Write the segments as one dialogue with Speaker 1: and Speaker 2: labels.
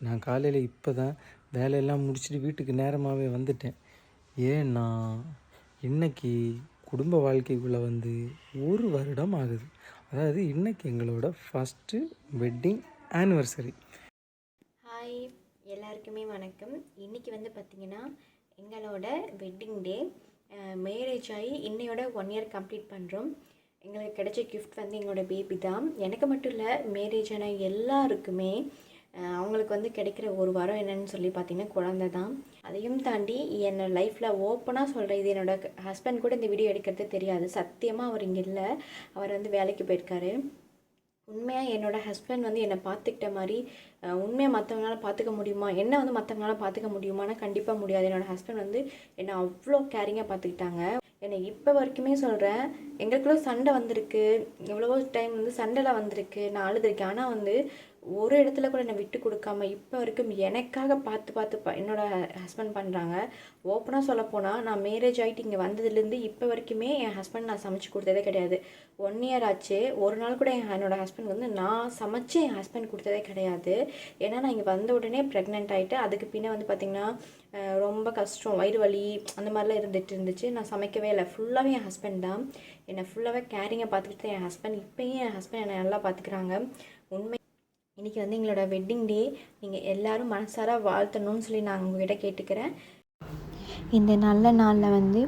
Speaker 1: நான் காலையில் இப்போ தான் வேலையெல்லாம் முடிச்சுட்டு வீட்டுக்கு நேரமாகவே வந்துட்டேன். ஏன்னா இன்னைக்கு குடும்ப வாழ்க்கைக்குள்ளே வந்து 1 வருடம் ஆகுது. அதாவது இன்னைக்கு எங்களோட ஃபஸ்ட்டு வெட்டிங் ஆனிவர்சரி.
Speaker 2: ஹாய், எல்லாருக்குமே வணக்கம். இன்றைக்கி வந்து பார்த்திங்கன்னா எங்களோட வெட்டிங் டே. மேரேஜ் ஆகி இன்னையோட 1 இயர் கம்ப்ளீட் பண்ணுறோம். எங்களுக்கு கிடைச்ச கிஃப்ட் வந்து எங்களோட பேபி தான். எனக்கு மட்டும் இல்லை, மேரேஜ் ஆன எல்லாருக்குமே அவங்களுக்கு வந்து கிடைக்கிற ஒரு வரம் என்னன்னு சொல்லி பார்த்திங்கன்னா குழந்தை தான். அதையும் தாண்டி என்னோடய லைஃப்பில் ஓப்பனாக சொல்கிறேன், இது என்னோடய ஹஸ்பண்ட் கூட இந்த வீடியோ எடுக்கிறது தெரியாது. சத்தியமாக அவர் இங்கே இல்லை, அவர் வந்து வேலைக்கு போயிருக்காரு. உண்மையாக என்னோடய ஹஸ்பண்ட் வந்து என்னை பார்த்துக்கிட்ட மாதிரி உண்மையாக மற்றவங்களால பார்த்துக்க முடியுமா, என்ன வந்து மற்றவங்களால பார்த்துக்க முடியுமானா கண்டிப்பாக முடியாது. என்னோடய ஹஸ்பண்ட் வந்து என்னை அவ்வளோ கேரிங்காக பார்த்துக்கிட்டாங்க. என்னை இப்போ வரைக்குமே சொல்கிறேன், எங்களுக்குள்ள சண்டை வந்திருக்கு, எவ்வளவோ டைம் வந்து சண்டைலாம் வந்திருக்கு, நான் அழுதுருக்கேன். ஆனால் வந்து ஒரு இடத்துல கூட என்னை விட்டு கொடுக்காம இப்போ வரைக்கும் எனக்காக பார்த்து என்னோடய ஹஸ்பண்ட் பண்ணுறாங்க. ஓப்பனாக சொல்லப்போனால், நான் மேரேஜ் ஆகிட்டு இங்கே வந்ததுலேருந்து இப்போ வரைக்குமே என் ஹஸ்பண்ட் நான் சமைச்சு கொடுத்ததே கிடையாது. 1 இயர் ஆச்சு, ஒரு நாள் கூட என்னோடய ஹஸ்பண்ட் வந்து நான் சமைச்சு என் ஹஸ்பண்ட் கொடுத்ததே கிடையாது. ஏன்னா நான் இங்கே வந்த உடனே ப்ரெக்னென்ட் ஆகிட்டு, அதுக்கு பின்னே வந்து பார்த்திங்கன்னா ரொம்ப கஷ்டம், வயிறு வலி அந்த மாதிரிலாம் இருந்துச்சு. நான் சமைக்கவே இல்லை, ஃபுல்லாகவே என் ஹஸ்பண்ட் தான் என்னை ஃபுல்லாகவே கேரிங்காக பார்த்துக்கிட்டு என் ஹஸ்பண்ட். இப்போயும் என் ஹஸ்பண்ட் என்னை நல்லா பார்த்துக்கிறாங்க. உண்மை இன்றைக்கி வந்து எங்களோட வெட்டிங் டே. நீங்கள் எல்லோரும் மனசார வாழ்த்தணும்னு சொல்லி நான் உங்கள்கிட்ட கேட்டுக்கிறேன்.
Speaker 3: இந்த நல்ல நாளில் வந்து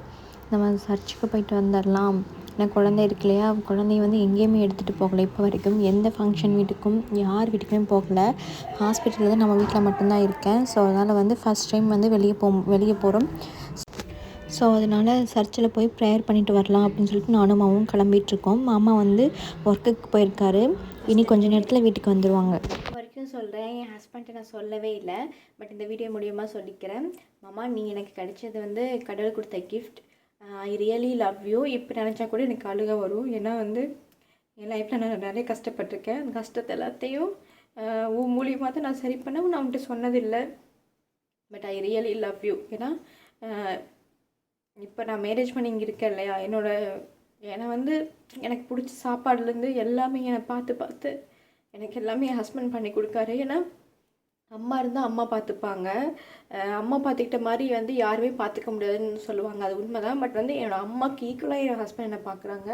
Speaker 3: நம்ம சர்ச்சுக்கு போயிட்டு வந்துடலாம். ஏன்னா குழந்தை இருக்கு இல்லையா, குழந்தைய வந்து எங்கேயுமே எடுத்துகிட்டு போகலை. இப்போ வரைக்கும் எந்த ஃபங்க்ஷன் வீட்டுக்கும் யார் வீட்டுக்குமே போகலை. ஹாஸ்பிட்டலில் தான் நம்ம வீட்டில் மட்டும்தான் இருக்கேன். ஸோ அதனால் வந்து ஃபஸ்ட் டைம் வந்து வெளியே போகிறோம். ஸோ அதனால் சர்ச்சில் போய் ப்ரேயர் பண்ணிட்டு வரலாம் அப்படின்னு சொல்லிட்டு நானும் மாமாவும் கிளம்பிகிட்ருக்கோம். மாமா வந்து ஒர்க்குக்கு போயிருக்காரு. இனி கொஞ்சம் நேரத்தில் வீட்டுக்கு வந்துடுவாங்க.
Speaker 2: வரைக்கும் சொல்கிறேன், என் ஹஸ்பண்ட்டை நான் சொல்லவே இல்லை, பட் இந்த வீடியோ மூலியமாக சொல்லிக்கிறேன். மாமா, நீ எனக்கு கிடைச்சது வந்து கடவுள் கொடுத்த gift. I really love you. இப்போ நினச்சா கூட எனக்கு அழுக வரும். ஏன்னா வந்து என் லைஃப்பில் நான் நிறைய கஷ்டப்பட்டிருக்கேன். அந்த கஷ்டத்தை எல்லாத்தையும் உன் மூலியமாக தான் நான் சரி பண்ண நான் அவன்கிட்ட சொன்னதில்லை. But I really love you. ஏன்னா இப்போ நான் மேரேஜ் பண்ணி இங்கே இருக்கேன் இல்லையா, என்னை வந்து எனக்கு பிடிச்ச சாப்பாடுலேருந்து எல்லாமே என்னை பார்த்து எனக்கு எல்லாமே என் ஹஸ்பண்ட் பண்ணி கொடுக்காரு. ஏன்னா அம்மா இருந்தால் அம்மா பார்த்துப்பாங்க, அம்மா பார்த்துக்கிட்ட மாதிரி வந்து யாருமே பார்த்துக்க முடியாதுன்னு சொல்லுவாங்க. அது உண்மை தான். பட் வந்து என்னோடய அம்மாவுக்கு ஈக்குவலாக என் ஹஸ்பண்ட் என்னை பார்க்குறாங்க.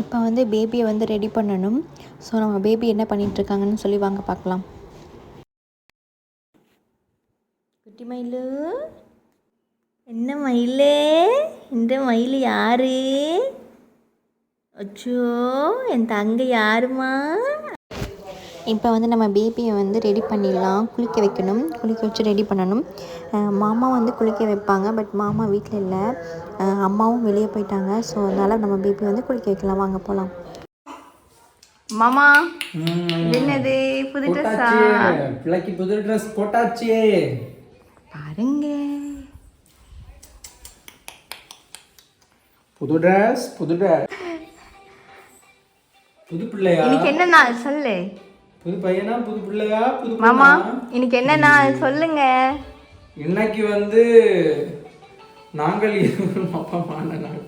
Speaker 3: இப்போ வந்து பேபியை வந்து ரெடி பண்ணணும். ஸோ நம்ம பேபி என்ன பண்ணிகிட்ருக்காங்கன்னு சொல்லி வாங்க பார்க்கலாம்.
Speaker 2: குட்டி மயிலு, என்ன மயிலே, இந்த மயில் யாரு? அச்சோ, என் தங்கை யாருமா?
Speaker 3: இப்போ வந்து நம்ம பேபியை வந்து ரெடி பண்ணிடலாம். குளிக்க வைக்கணும், குளிக்க வச்சு ரெடி பண்ணணும். மாமா வந்து குளிக்க வைப்பாங்க, பட் மாமா வீட்டில் இல்லை, அம்மாவும் வெளியே போயிட்டாங்க. ஸோ அதனால் நம்ம பேபி வந்து குளிக்க வைக்கலாம். வாங்க போகலாம்.
Speaker 2: மாமா, என்னது புது ட்ரெஸ்ஸா?
Speaker 1: பிள்ளைக்கு புது ட்ரெஸ் போட்டாச்சு
Speaker 2: பாருங்க.
Speaker 1: புது ட்ரெஸ் புது பிள்ளையா?
Speaker 2: இன்னைக்கு என்ன நாள் சொல்லு.
Speaker 1: புது பையனா புது பிள்ளையா? புது
Speaker 2: மாமா, இன்னைக்கு என்ன நாள் சொல்லுங்க.
Speaker 1: இன்னைக்கு வந்து நாங்கள் அப்பமான நாள்.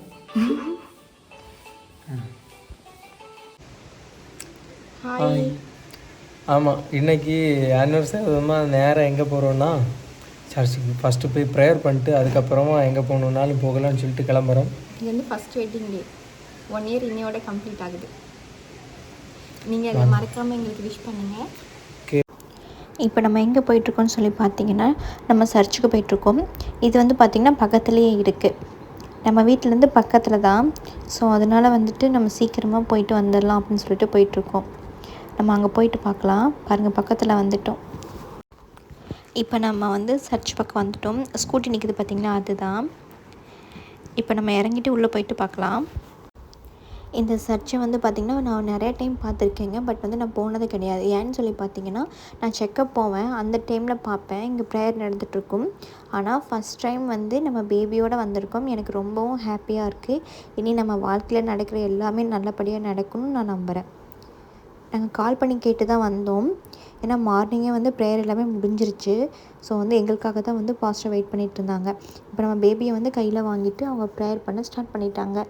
Speaker 2: ஹாய்.
Speaker 1: ஆமாம், இன்னைக்கு ஆனிவர்சரி. அதுமாக நேராக எங்கே போகிறோன்னா சர்ச்சுக்கு ஃபஸ்ட்டு போய் ப்ரேயர் பண்ணிட்டு அதுக்கப்புறமா எங்கே போகணுன்னாலும் போகலான்னு சொல்லிட்டு கிளம்புறோம்.
Speaker 2: இது வந்து ஃபஸ்ட் வெட்டிங் டே. 1 இயர் இன்னையோட கம்ப்ளீட் ஆகுது. நீங்கள் அதை மறக்காமல் எங்களுக்கு விஷ் பண்ணுங்கள்.
Speaker 3: இப்போ நம்ம எங்கே போயிட்டுருக்கோம்னு சொல்லி பார்த்தீங்கன்னா, நம்ம சர்ச்சுக்கு போயிட்டுருக்கோம். இது வந்து பார்த்திங்கன்னா பக்கத்துலேயே இருக்குது, நம்ம வீட்டிலேருந்து பக்கத்தில் தான். ஸோ அதனால் வந்துட்டு நம்ம சீக்கிரமாக போயிட்டு வந்துடலாம் அப்படின்னு சொல்லிட்டு போயிட்டுருக்கோம். நம்ம அங்கே போயிட்டு பார்க்கலாம். பாருங்கள், பக்கத்தில் வந்துட்டோம். இப்போ நம்ம வந்து சர்ச் பக்கம் வந்துட்டோம். ஸ்கூட்டி நிற்குது பார்த்திங்களா, அதுதான். இப்போ நம்ம இறங்கிட்டு உள்ளே போயிட்டு பார்க்கலாம். இந்த சர்ச்சை வந்து பார்த்திங்கன்னா நான் நிறைய டைம் பார்த்துருக்கேங்க, பட் வந்து நான் போனது கிடையாது. ஏன்னு சொல்லி பார்த்திங்கன்னா, நான் செக்கப் போவேன், அந்த டைமில் பார்ப்பேன், இங்கே ப்ரேயர் நடந்துகிட்ருக்கும். ஆனால் ஃபஸ்ட் டைம் வந்து நம்ம பேபியோடு வந்திருக்கோம். எனக்கு ரொம்பவும் ஹாப்பியாக இருக்குது. இனி நம்ம வாழ்க்கையில் நடக்கிற எல்லாமே நல்லபடியாக நடக்கணும்னு நான் நம்புகிறேன். நாங்கள் கால் பண்ணி கேட்டு தான் வந்தோம். ஏன்னா மார்னிங்கே வந்து ப்ரேயர் எல்லாமே முடிஞ்சிருச்சு. ஸோ வந்து எங்களுக்காக தான் வந்து பாஸ்டர் வெயிட் பண்ணிகிட்டு இருந்தாங்க. இப்போ நம்ம பேபியை வந்து கையில் வாங்கிட்டு அவங்க ப்ரேயர் பண்ண ஸ்டார்ட் பண்ணிட்டாங்க.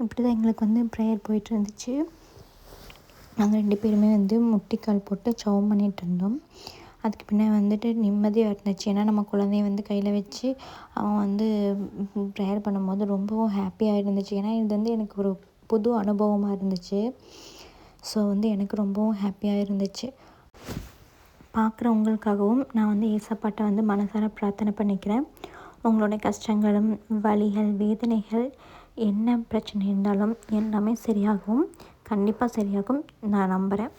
Speaker 3: இப்படி தான் எங்களுக்கு வந்து ப்ரேயர் போயிட்டு இருந்துச்சு. நாங்கள் 2 பேருமே வந்து முட்டிக்கால் போட்டு ஜெபம் பண்ணிகிட்டு இருந்தோம். அதுக்கு பின்னாடி வந்துட்டு நிம்மதியாக இருந்துச்சு. ஏன்னா நம்ம குழந்தைய வந்து கையில் வச்சு அவன் வந்து ப்ரேயர் பண்ணும்போது ரொம்பவும் ஹாப்பியாக இருந்துச்சு. ஏன்னா இது வந்து எனக்கு ஒரு புது அனுபவமாக இருந்துச்சு. ஸோ வந்து எனக்கு ரொம்பவும் ஹாப்பியாக இருந்துச்சு. பார்க்குறவங்களுக்காகவும் நான் வந்து ஏசப்பாட்ட வந்து மனசார பிரார்த்தனை பண்ணிக்கிறேன். உங்களோட கஷ்டங்களும் வலிகள் வேதனைகள் என்ன பிரச்சனை இருந்தாலும் எல்லாமே சரியாகும், கண்டிப்பாக சரியாகும் நான் நம்புகிறேன்.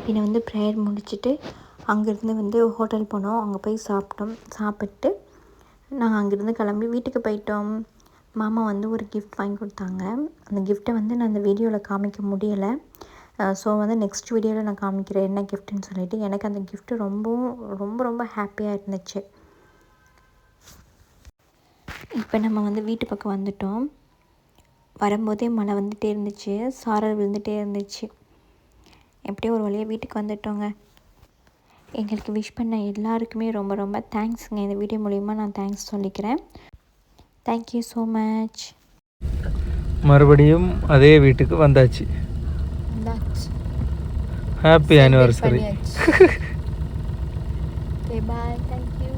Speaker 3: பின்ன வந்து ப்ரேயர் முடிச்சுட்டு அங்கேருந்து வந்து ஹோட்டல் போனோம். அங்கே போய் சாப்பிட்டோம். சாப்பிட்டு நாங்கள் அங்கேருந்து கிளம்பி வீட்டுக்கு போயிட்டோம். மாமா வந்து ஒரு கிஃப்ட் வாங்கி கொடுத்தாங்க. அந்த கிஃப்ட்டை வந்து நான் அந்த வீடியோவில் காமிக்க முடியலை. ஸோ வந்து நெக்ஸ்ட் வீடியோவில் நான் காமிக்கிறேன் என்ன கிஃப்ட்டுன்னு சொல்லிட்டு. எனக்கு அந்த கிஃப்ட்டு ரொம்ப ஹாப்பியாக இருந்துச்சு. இப்போ நம்ம வந்து வீட்டு பக்கம் வந்துட்டோம். வரும்போதே மழை வந்துகிட்டே இருந்துச்சு, சாரல் விழுந்துகிட்டே இருந்துச்சு. எப்படியோ ஒரு வழியாக வீட்டுக்கு வந்துட்டோங்க. எங்களுக்கு விஷ் பண்ண எல்லாருக்குமே ரொம்ப தேங்க்ஸுங்க. இந்த வீடியோ மூலிமா நான் தேங்க்ஸ் சொல்லிக்கிறேன். Thank you so much.
Speaker 1: மறுபடியும் அதே வீட்டுக்கு வந்தாச்சு. Happy anniversary.
Speaker 3: Okay bye, thank you.